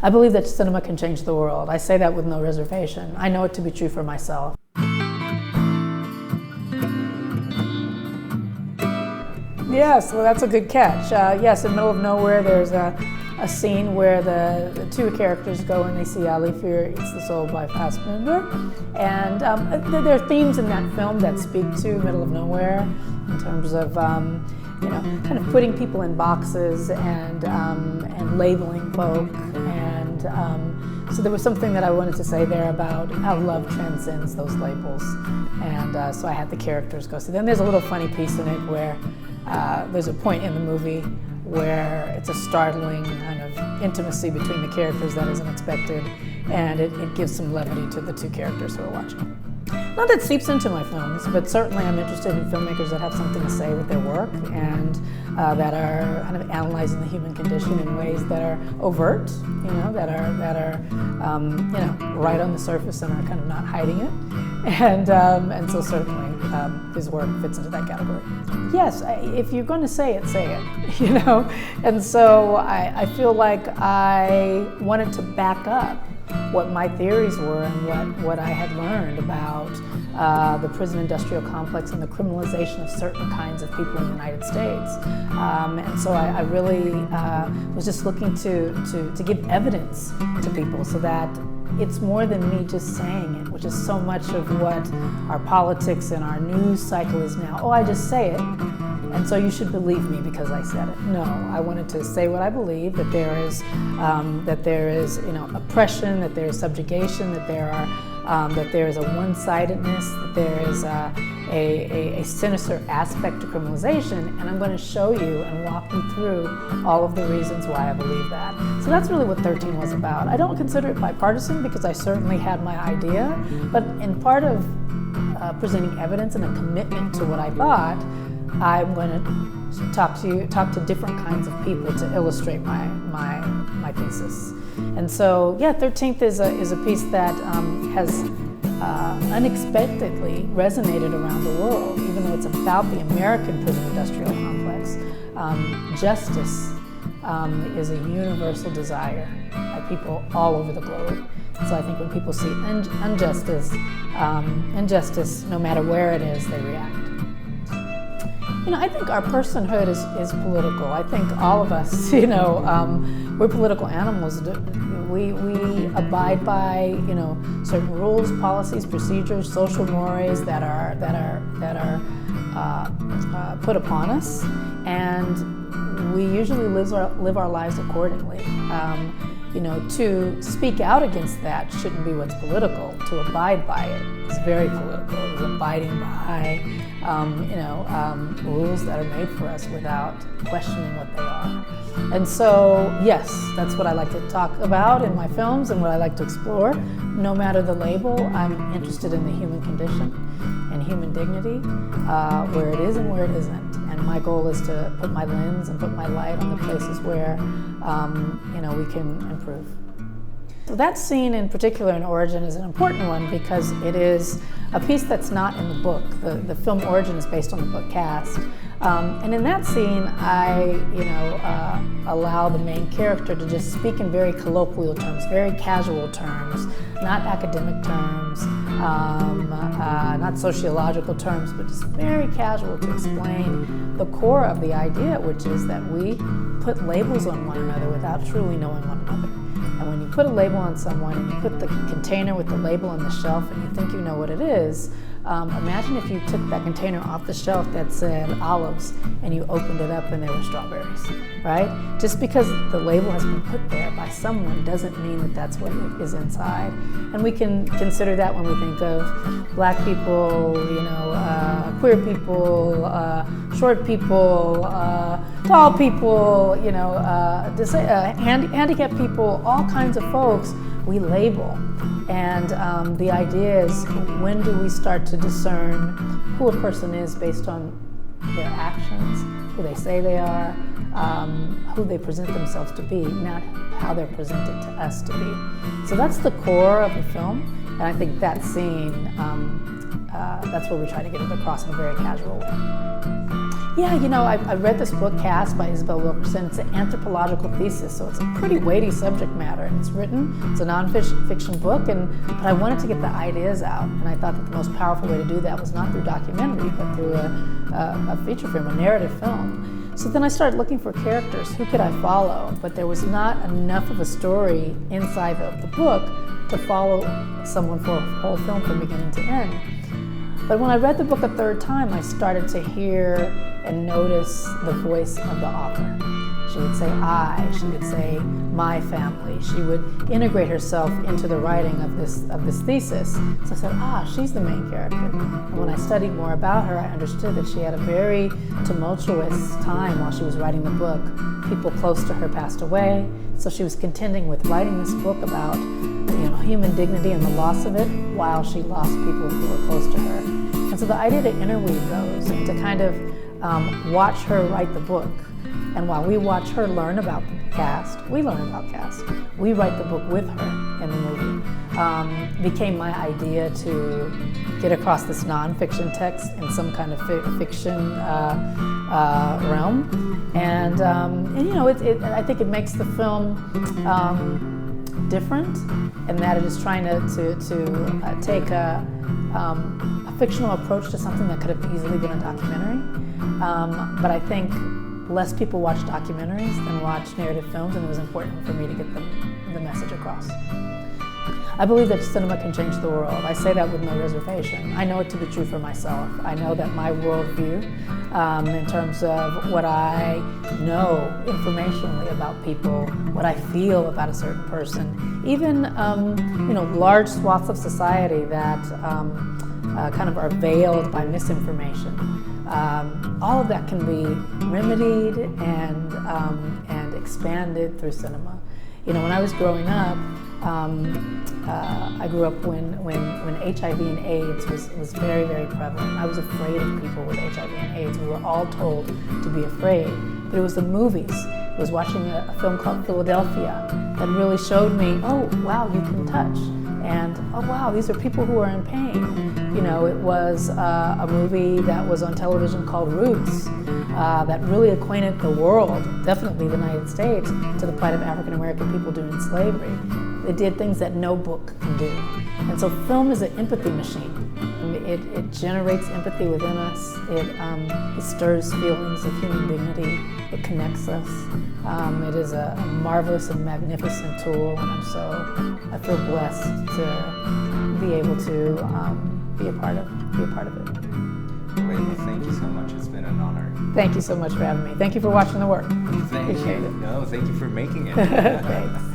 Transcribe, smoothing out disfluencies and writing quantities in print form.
I believe that cinema can change the world. I say that with no reservation. I know it to be true for myself. Yes, well, that's a good catch. Yes, in the middle of nowhere, there's a scene where the two characters go and they see Ali Fear Eats the Soul by Fassbinder. And there are themes in that film that speak to middle of nowhere in terms of kind of putting people in boxes and labeling folk. And so there was something that I wanted to say there about how love transcends those labels. And so I had the characters go. So then there's a little funny piece in it where there's a point in the movie where it's a startling kind of intimacy between the characters that isn't expected, and it gives some levity to the two characters who are watching. Not that seeps into my films, but certainly I'm interested in filmmakers that have something to say with their work and that are kind of analyzing the human condition in ways that are overt, that are right on the surface and are kind of not hiding it. And so certainly his work fits into that category. Yes, if you're going to say it, And so I feel like I wanted to back up what my theories were and what I had learned about the prison industrial complex and the criminalization of certain kinds of people in the United States. And so I really was just looking to give evidence to people so that it's more than me just saying it, which is so much of what our politics and our news cycle is now. Oh, I just say it, and so you should believe me because I said it. No, I wanted to say what I believe, that there is oppression, that there is subjugation, that there is a one-sidedness, that there is a sinister aspect to criminalization, and I'm going to show you and walk you through all of the reasons why I believe that. So that's really what 13 was about. I don't consider it bipartisan because I certainly had my idea, but in part of presenting evidence and a commitment to what I thought, I'm going to talk to different kinds of people to illustrate my thesis. And so, 13th is a piece that has unexpectedly resonated around the world, even though it's about the American prison industrial complex. Justice is a universal desire by people all over the globe. So I think when people see injustice, no matter where it is, they react. I think our personhood is political. I think all of us, we're political animals. We abide by, certain rules, policies, procedures, social mores that are put upon us, and we usually live our lives accordingly. To speak out against that shouldn't be what's political. To abide by it is very political. It is abiding by, rules that are made for us without questioning what they are. And so, yes, that's what I like to talk about in my films and what I like to explore. No matter the label, I'm interested in the human condition and human dignity, where it is and where it isn't. And my goal is to put my lens and put my light on the places where, we can improve. So that scene in particular in Origin is an important one because it is a piece that's not in the book. The film Origin is based on the book Cast. And in that scene, I, allow the main character to just speak in very colloquial terms, very casual terms, not academic terms, not sociological terms, but just very casual to explain the core of the idea, which is that we put labels on one another without truly knowing one another. And when you put a label on someone and you put the container with the label on the shelf and you think you know what it is, imagine if you took that container off the shelf that said olives and you opened it up and there were strawberries, right? Just because the label has been put there by someone doesn't mean that that's what is inside. And we can consider that when we think of black people, queer people, short people, tall people, handicapped people, all kinds of folks we label. And the idea is, when do we start to discern who a person is based on their actions, who they say they are, who they present themselves to be, not how they're presented to us to be. So that's the core of the film, and I think that scene, that's where we try to get it across in a very casual way. Yeah, you know, I read this book, Caste, by Isabel Wilkerson. It's an anthropological thesis, so it's a pretty weighty subject matter, and it's a non-fiction book, but I wanted to get the ideas out, and I thought that the most powerful way to do that was not through documentary, but through a feature film, a narrative film. So then I started looking for characters. Who could I follow? But there was not enough of a story inside of the book to follow someone for a whole film from beginning to end. But when I read the book a third time, I started to hear and notice the voice of the author. She would say I, she would say my family. She would integrate herself into the writing of this thesis. So I said, she's the main character. And when I studied more about her, I understood that she had a very tumultuous time while she was writing the book. People close to her passed away, so she was contending with writing this book about human dignity and the loss of it while she lost people who were close to her. And so the idea to interweave those and to kind of watch her write the book, and while we watch her learn about Caste, we learn about Caste. We write the book with her in the movie. Became my idea to get across this nonfiction text in some kind of fiction realm, and I think it makes the film different, in that it is trying to take a fictional approach to something that could have easily been a documentary. But I think less people watch documentaries than watch narrative films, and it was important for me to get the message across. I believe that cinema can change the world. I say that with no reservation. I know it to be true for myself. I know that my worldview, in terms of what I know informationally about people, what I feel about a certain person, even large swaths of society that kind of are veiled by misinformation. All of that can be remedied and expanded through cinema. When I was growing up, I grew up when HIV and AIDS was very, very prevalent. I was afraid of people with HIV and AIDS. We were all told to be afraid. But it was the movies. I was watching a film called Philadelphia that really showed me, oh, wow, you can touch. And, oh, wow, these are people who are in pain. It was a movie that was on television called Roots that really acquainted the world, definitely the United States, to the plight of African American people during slavery. It did things that no book can do. And so film is an empathy machine. It generates empathy within us. It stirs feelings of human dignity. It connects us. It is a marvelous and magnificent tool, and I feel blessed to be able to be a part of it. Ava, thank you so much. It's been an honor. Thank you so much for having me. Thank you for watching the work. Appreciate it. No, thank you for making it. Thanks.